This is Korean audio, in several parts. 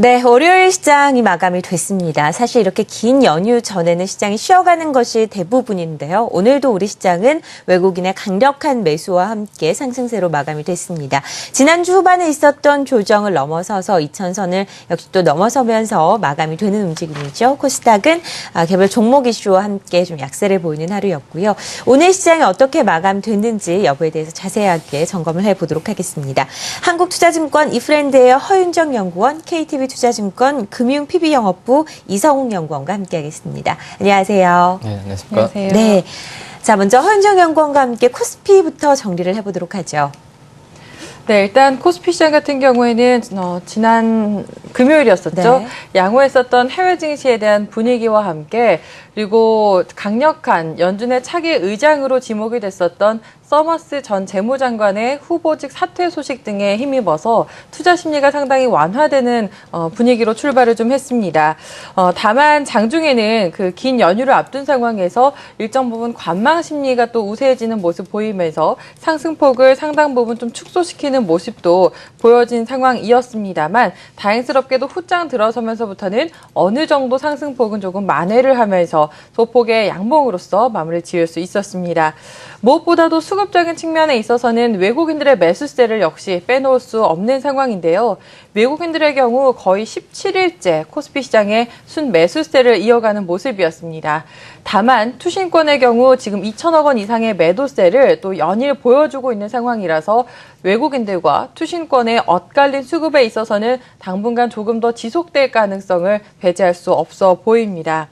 네, 월요일 시장이 마감이 됐습니다. 사실 이렇게 긴 연휴 전에는 시장이 쉬어가는 것이 대부분인데요. 오늘도 우리 시장은 외국인의 강력한 매수와 함께 상승세로 마감이 됐습니다. 지난주 후반에 있었던 조정을 넘어서서 2000선을 역시 또 넘어서면서 마감이 되는 움직임이죠. 코스닥은 개별 종목 이슈와 함께 좀 약세를 보이는 하루였고요. 오늘 시장이 어떻게 마감됐는지 여부에 대해서 자세하게 점검을 해보도록 하겠습니다. 한국투자증권 이프랜드의 허윤정 연구원, KTB 투자증권 금융PB영업부 이성욱 연구원과 함께하겠습니다. 안녕하세요. 네, 안녕하십니까. 안녕하세요. 네, 자 먼저 허윤정 연구원과 함께 코스피부터 정리를 해보도록 하죠. 네, 일단 코스피 시장 같은 경우에는 지난 금요일이었었죠. 네. 양호했었던 해외 증시에 대한 분위기와 함께 그리고 강력한 연준의 차기 의장으로 지목이 됐었던 서머스 전 재무장관의 후보직 사퇴 소식 등에 힘입어서 투자 심리가 상당히 완화되는 분위기로 출발을 좀 했습니다. 다만 장중에는 그 긴 연휴를 앞둔 상황에서 일정 부분 관망 심리가 또 우세해지는 모습 보이면서 상승폭을 상당 부분 좀 축소시키는 모습도 보여진 상황이었습니다만 다행스럽게도 후장 들어서면서부터는 어느 정도 상승폭은 조금 만회를 하면서 소폭의 양봉으로서 마무리 지을 수 있었습니다. 무엇보다도 수급적인 측면에 있어서는 외국인들의 매수세를 역시 빼놓을 수 없는 상황인데요. 외국인들의 경우 거의 17일째 코스피 시장에 순매수세를 이어가는 모습이었습니다. 다만 투신권의 경우 지금 2천억 원 이상의 매도세를 또 연일 보여주고 있는 상황이라서 외국인들과 투신권의 엇갈린 수급에 있어서는 당분간 조금 더 지속될 가능성을 배제할 수 없어 보입니다.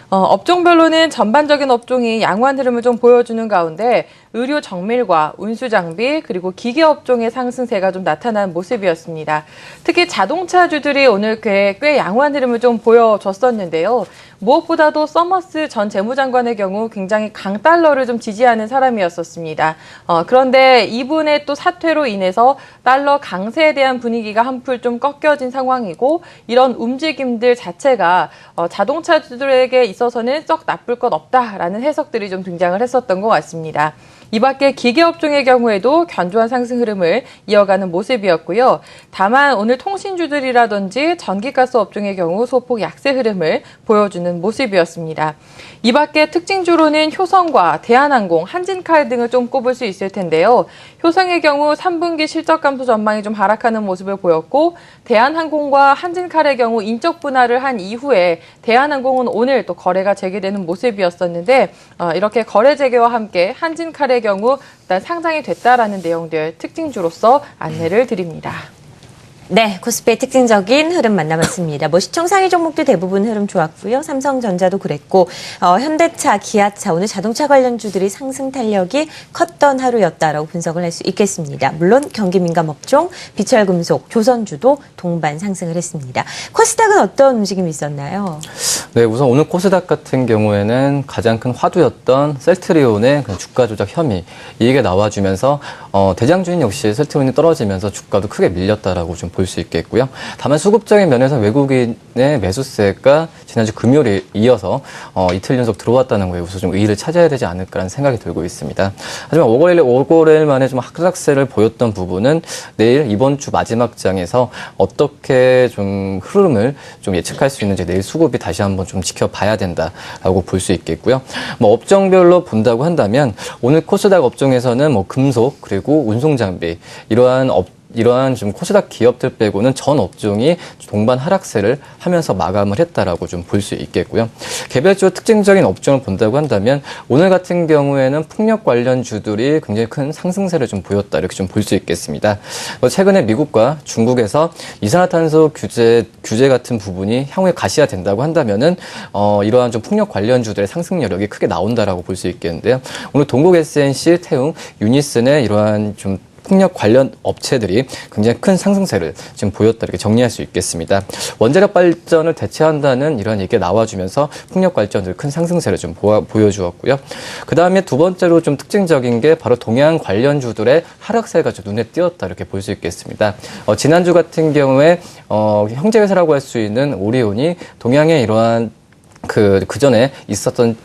업종별로는 전반적인 업종이 양호한 흐름을 좀 보여주는 가운데 의료 정밀과 운수 장비 그리고 기계 업종의 상승세가 좀 나타난 모습이었습니다. 특히 자동차주들이 오늘 꽤 양호한 흐름을 좀 보여줬었는데요. 무엇보다도 서머스 전 재무장관의 경우 굉장히 강달러를 좀 지지하는 사람이었었습니다. 그런데 이분의 또 사퇴로 인해서 달러 강세에 대한 분위기가 한풀 좀 꺾여진 상황이고 이런 움직임들 자체가 자동차주들에게 있어서는 썩 나쁠 것 없다라는 해석들이 좀 등장을 했었던 것 같습니다. 이 밖에 기계업종의 경우에도 견조한 상승 흐름을 이어가는 모습이었고요. 다만 오늘 통신주들이라든지 전기가스 업종의 경우 소폭 약세 흐름을 보여주는 모습이었습니다. 이 밖에 특징주로는 효성과 대한항공, 한진칼 등을 좀 꼽을 수 있을 텐데요. 효성의 경우 3분기 실적 감소 전망이 좀 하락하는 모습을 보였고 대한항공과 한진칼의 경우 인적 분할을 한 이후에 대한항공은 오늘 또 거래가 재개되는 모습이었었는데 이렇게 거래 재개와 함께 한진칼의 경우 일단 상장이 됐다라는 내용들 특징주로서 안내를 드립니다. 네, 코스피의 특징적인 흐름 만나봤습니다. 뭐 시총 상위 종목도 대부분 흐름 좋았고요. 삼성전자도 그랬고 현대차, 기아차, 오늘 자동차 관련주들이 상승 탄력이 컸던 하루였다라고 분석을 할 수 있겠습니다. 물론 경기민감업종, 비철금속, 조선주도 동반 상승을 했습니다. 코스닥은 어떤 움직임이 있었나요? 네, 우선 오늘 코스닥 같은 경우에는 가장 큰 화두였던 셀트리온의 주가 조작 혐의 이게 나와주면서 대장주인 역시 셀트리온이 떨어지면서 주가도 크게 밀렸다라고 좀 볼 수 있겠고요. 다만 수급적인 면에서 외국인의 매수세가 지난주 금요일에 이어서 이틀 연속 들어왔다는 거에 우선 좀 의의를 찾아야 되지 않을까라는 생각이 들고 있습니다. 하지만 5거래일 만에 좀 하락세를 보였던 부분은 내일 이번 주 마지막 장에서 어떻게 좀 흐름을 좀 예측할 수 있는지 내일 수급이 다시 한번 좀 지켜봐야 된다라고 볼 수 있겠고요. 뭐 업종별로 본다고 한다면 오늘 코스닥 업종에서는 뭐 금속 그리고 운송장비 이러한 좀 코스닥 기업들 빼고는 전 업종이 동반 하락세를 하면서 마감을 했다라고 좀 볼 수 있겠고요. 개별적으로 특징적인 업종을 본다고 한다면 오늘 같은 경우에는 풍력 관련주들이 굉장히 큰 상승세를 좀 보였다 이렇게 좀 볼 수 있겠습니다. 최근에 미국과 중국에서 이산화탄소 규제 같은 부분이 향후에 가시화된다고 한다면은 이러한 좀 풍력 관련주들의 상승 여력이 크게 나온다라고 볼 수 있겠는데요. 오늘 동국 SNC, 태웅, 유니슨의 이러한 좀 풍력 관련 업체들이 굉장히 큰 상승세를 지금 보였다 이렇게 정리할 수 있겠습니다. 원자력 발전을 대체한다는 이런 얘기가 나와주면서 풍력 발전들 큰 상승세를 좀 보여주었고요. 그 다음에 두 번째로 좀 특징적인 게 바로 동양 관련주들의 하락세가 좀 눈에 띄었다 이렇게 볼 수 있겠습니다. 지난주 같은 경우에 형제회사라고 할 수 있는 오리온이 동양의 이러한 그 전에 있었던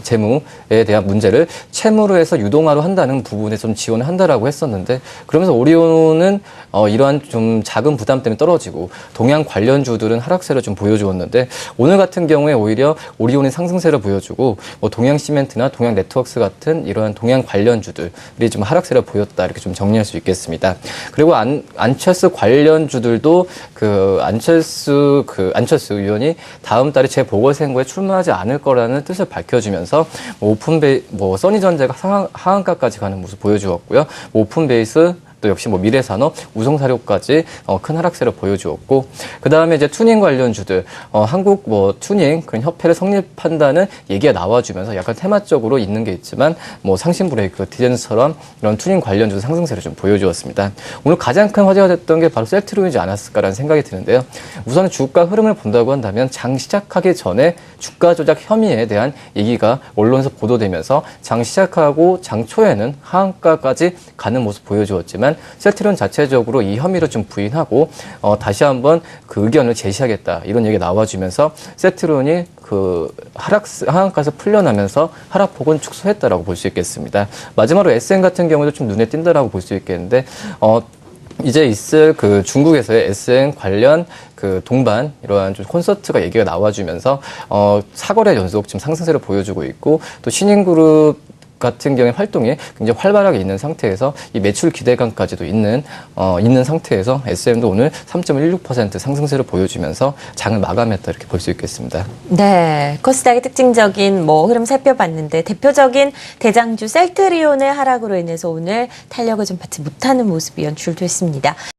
재무에 대한 문제를 채무로 해서 유동화로 한다는 부분에 좀 지원을 한다라고 했었는데, 그러면서 오리온은 이러한 좀 작은 부담 때문에 떨어지고 동양 관련주들은 하락세를 좀 보여주었는데 오늘 같은 경우에 오히려 오리온이 상승세를 보여주고 뭐 동양 시멘트나 동양 네트워크스 같은 이러한 동양 관련주들이 좀 하락세를 보였다 이렇게 좀 정리할 수 있겠습니다. 그리고 안철수 관련주들도 안철수 의원이 다음 달에 재보궐선거에 출마하지 않을 거라는 뜻을 밝혀주면서 써니전자가 하한가까지 가는 모습 보여주었고요. 오픈베이스 또 역시 미래산업, 우성사료까지 큰 하락세를 보여주었고, 그 다음에 이제 투닝 관련주들, 한국 투닝 그런 협회를 성립한다는 얘기가 나와주면서 약간 테마적으로 있는 게 있지만, 상신 브레이크, 디젠스처럼 이런 투닝 관련주도 상승세를 좀 보여주었습니다. 오늘 가장 큰 화제가 됐던 게 바로 셀트리온이지 않았을까라는 생각이 드는데요. 우선 주가 흐름을 본다고 한다면 장 시작하기 전에 주가 조작 혐의에 대한 얘기가 언론에서 보도되면서 장 시작하고 장 초에는 하한가까지 가는 모습 보여주었지만 셀트리온 자체적으로 이 혐의를 좀 부인하고 다시 한번 그 의견을 제시하겠다 이런 얘기가 나와주면서 셀트리온이 하한가에서 풀려나면서 하락폭은 축소했다라고 볼 수 있겠습니다. 마지막으로 SM 같은 경우도 좀 눈에 띈다라고 볼 수 있겠는데 이제 있을 중국에서의 SM 관련 동반 이러한 좀 콘서트가 얘기가 나와주면서 4거래 연속 지금 상승세를 보여주고 있고 또 신인그룹 같은 경우에 활동이 굉장히 활발하게 있는 상태에서 이 매출 기대감까지도 있는 상태에서 SM도 오늘 3.16% 상승세를 보여주면서 장을 마감했다 이렇게 볼 수 있겠습니다. 네, 코스닥의 특징적인 흐름 살펴봤는데 대표적인 대장주 셀트리온의 하락으로 인해서 오늘 탄력을 좀 받지 못하는 모습이 연출됐습니다.